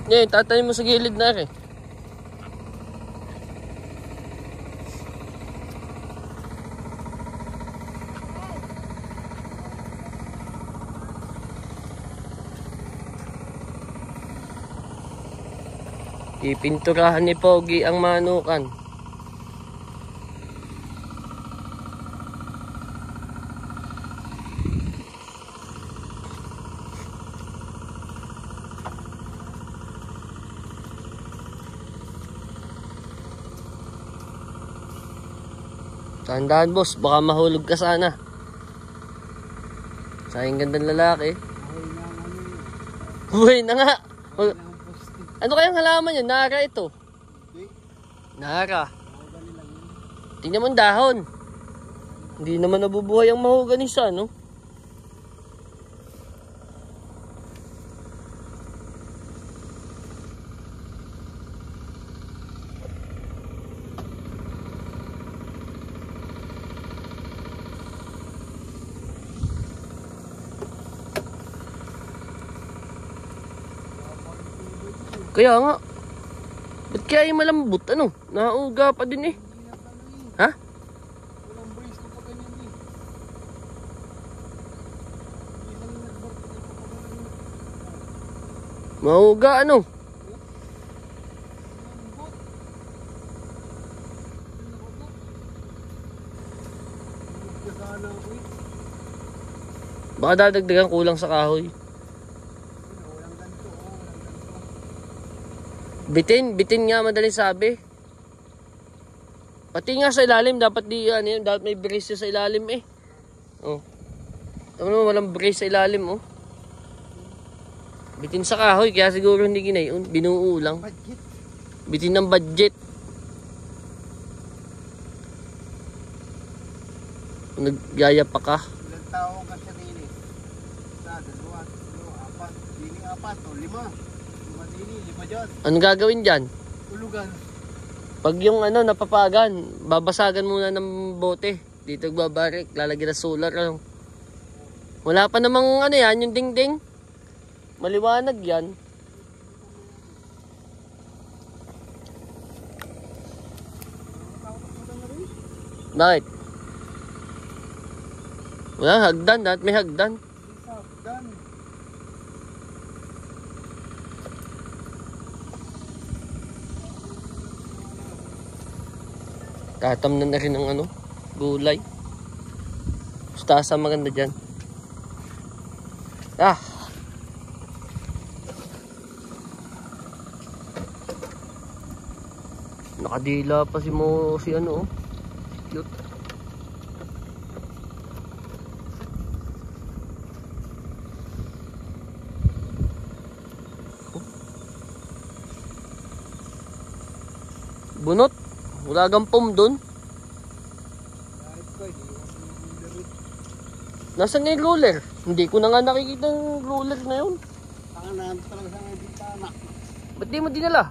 Ngayon, tatanim mo sa gilid na rin. Ipinturahan ni Pogi ang manukan. Tandaan boss, baka mahulog ka sana. Sayang gandang lalaki. Buhay na nga. Ano kayang halaman yun? Nara ito. Nara. Tingnan mo ang dahon. Hindi naman nabubuhay ang mahogany sa ano. Kaya nga. Ba't kaya yung malambot? Ano? Nauga pa din eh. Ha? Walang brace ko pa ganyan eh. Mauga ano? Baka dadagdagan kulang sa kahoy. Bitin nga madaling sabi. Pati nga sa ilalim dapat dapat may brace sa ilalim eh. Oh. Tama naman walang brace sa ilalim oh. Bitin sa kahoy kaya siguro hindi ginayon, binuo lang. Bitin ng budget. Nagyaya pa ka. Ilang tao ka sa dili? Isa, dalawa, apat, dili apat o 5. Lima dyan. Anong gagawin dyan? Ulugan. Pag yung ano napapagan, babasagan muna ng bote. Dito babarik, lalagyan ng solar ano. Wala pa namang ano yan, yung dingding. Maliwanag yan. Bakit? Wala, hagdan. Dapat may hagdan. Tatamnan na rin ng ano, gulay. Mustasa maganda dyan. Ah! Nakadila pa si ano oh. Cute. Bunot. Wala gampom dun. Nasaan nga yung roller? Hindi ko na nga nakikita yung roller na yun. Tangan talaga sa ngayon bintana. Ba't di mo dinala?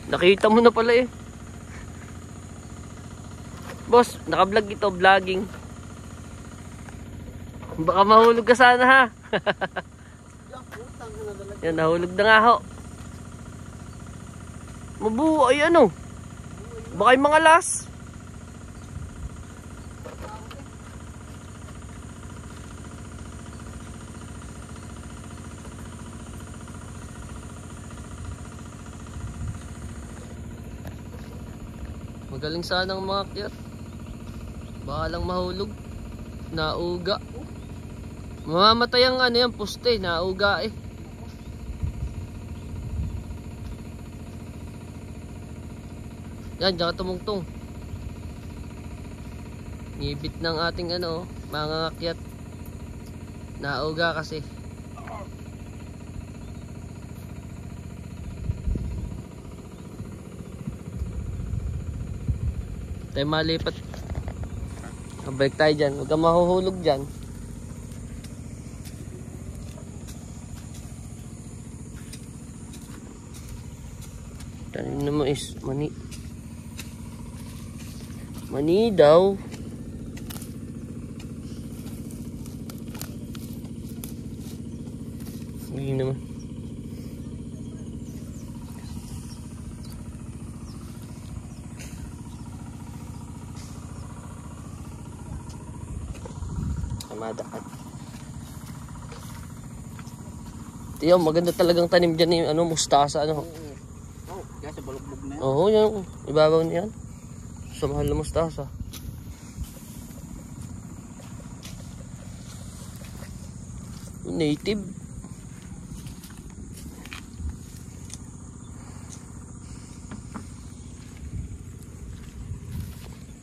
Nakita mo na pala eh. Boss, naka-vlog ito, vlogging. Baka mahulog ka sana ha. Yan, nahulog na nga ho. Mabuo ay ano? Baka yung mga las. Magaling sanang umakyat. Baka lang mahulog. Nauga. Mamamatay ang ano yan, poste. Nauga eh. Yan, diyan ka tumungtong. Ngibit ng ating ano, mga akyat. Nauga kasi. Tayo malipat. Balik tayo dyan. Huwag kang mahuhulog dyan. Tanim naman is mani daw. Hindi naman. madaan. Tiyo, maganda talagang tanim dyan yung ano, mustasa, ano. Oh, kaya sa balugbog na yan. Oo, yan. Ibabaw niyan. Sa mahal na mustasa. Native.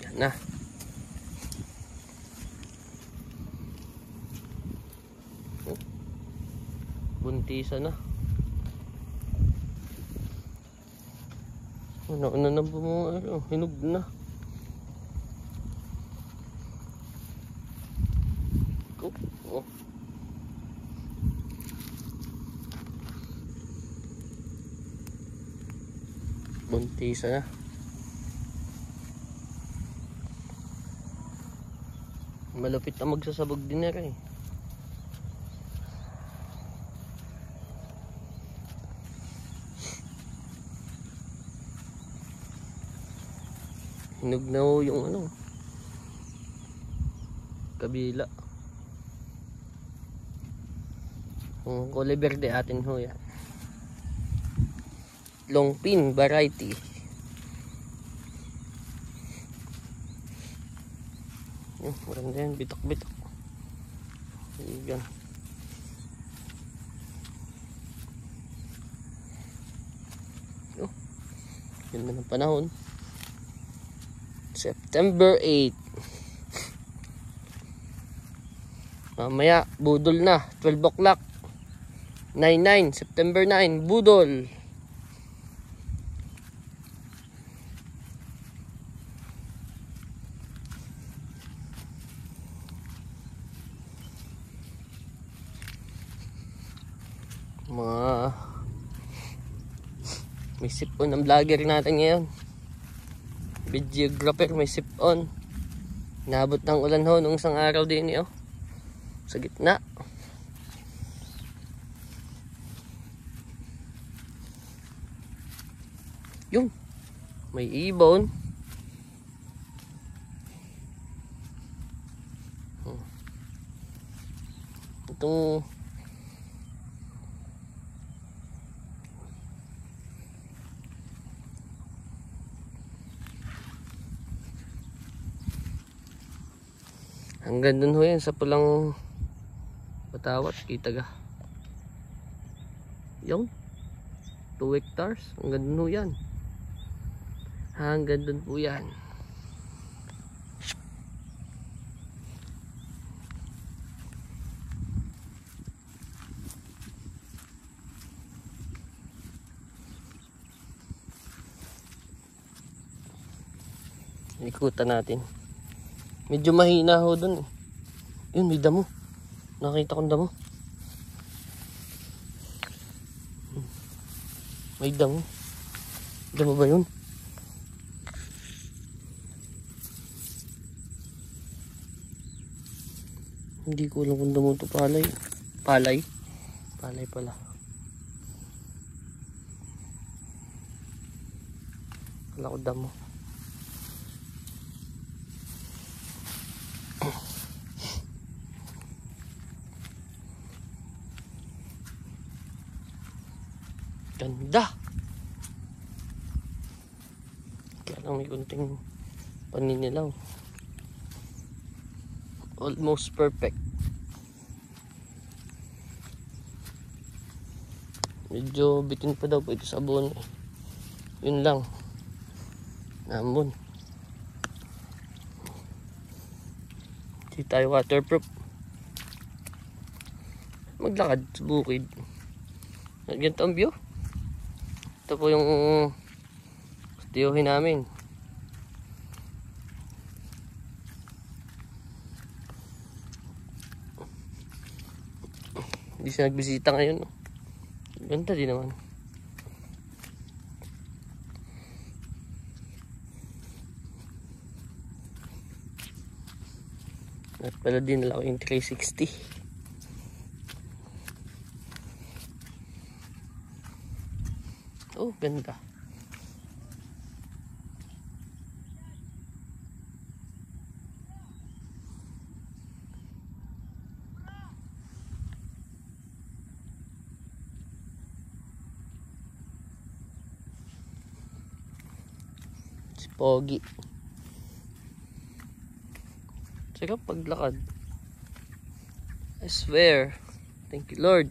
Yan na. Buntisa na. Ano na po mga ano, hinog na. Oh. Buntisa na. Malapit na magsasabog din na rin. Hinog na ho yung ano, kabila. Yung kulay berde atin ho yan. Long pin variety. Maganda yan, bitak-bitak. Yan. Ganda ng panahon. September 8. Mamaya, budol na. 12 o'clock. 9-9. September 9. Budol. Mga may sip-on ang vlogger natin ngayon. Videographer, may sip-on. Nabot ng ulan ho nung isang araw din eh, oh. Sa gitna. Yung may ibon. Itong hanggang dun ho yan sa pulang Batawat, kita ga yung 2 hectares hanggang dun ho yan, hanggang dun po yan. Ikutan natin. Medyo mahina ho dun. Yun, may damo. Nakita kong damo. May damo. Damo ba yun? Hindi ko alam kung damo ito. Palay. Palay? Palay pala. Kala ko damo. Ganda. Kaya lang may kunting paninilaw. Almost perfect. Medyo bitin pa daw po ito sa abon. Yun lang. Namon. Hindi tayo waterproof. Maglakad sa bukid. Ganito ang view. Ito po yung stiyuhin namin. Hindi siya nagbisita ngayon. Ganda din naman. At pala din nila ko yung 360. Oh, ganda. Pogi. Sarap paglakad. I swear. Thank you, Lord.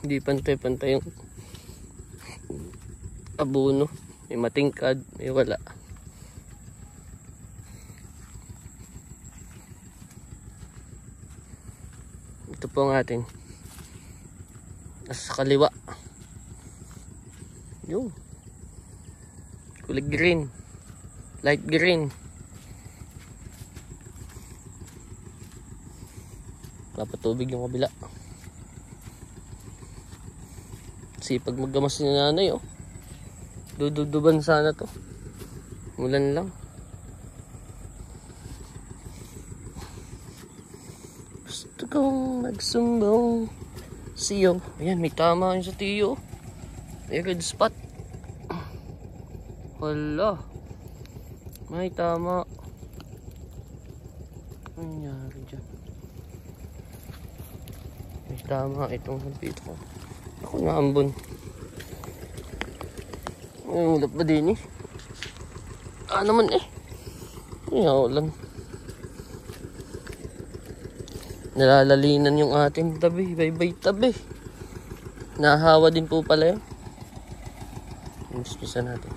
Hindi pantay-pantay yung abono. May matingkad, may wala. Ito po ang ating nasa kaliwa. Yung kulay green, light green. Napatubig yung kabila. Sipag maggamas ni nanay, oh. Dududuban sana to. Mulan lang. Gusto kong magsumbong siyo. Ayan, may tama yun sa tiyo. May red spot. Wala. May tama. Ano nangyari dyan? May tama itong hagpito ko. Ako naambon. Ay, ulap ba din eh? Naman eh. Ulan. Nalalalinan yung ating tabi. Bye-bye tabi. Nahawa din po pala yun. Inuspisa natin.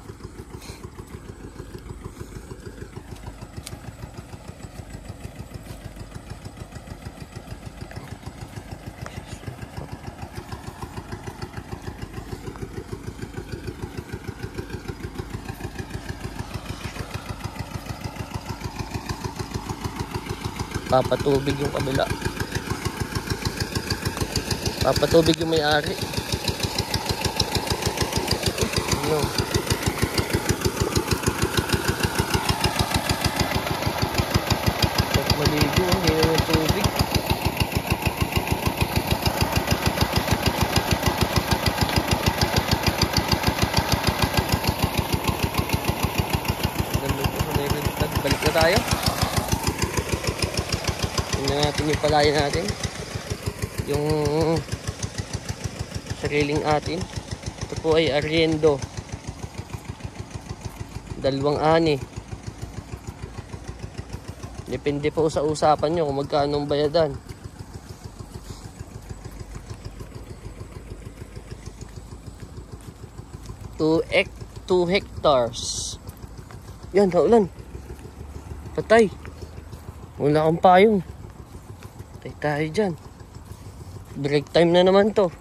Papatubig yung kabila. Papatubig yung may-ari. Ano? At maligo, hindi naman tubig. Balik na tayo. Tingnan natin yung palaya natin, yung sariling atin. Ito po ay ariendo, 2 ani. Depende po sa usapan nyo kung magkano ang bayadan. 2 hectares. Yan, naulan. Patay. Wala kang payong. Tayo dyan. Break time na naman to.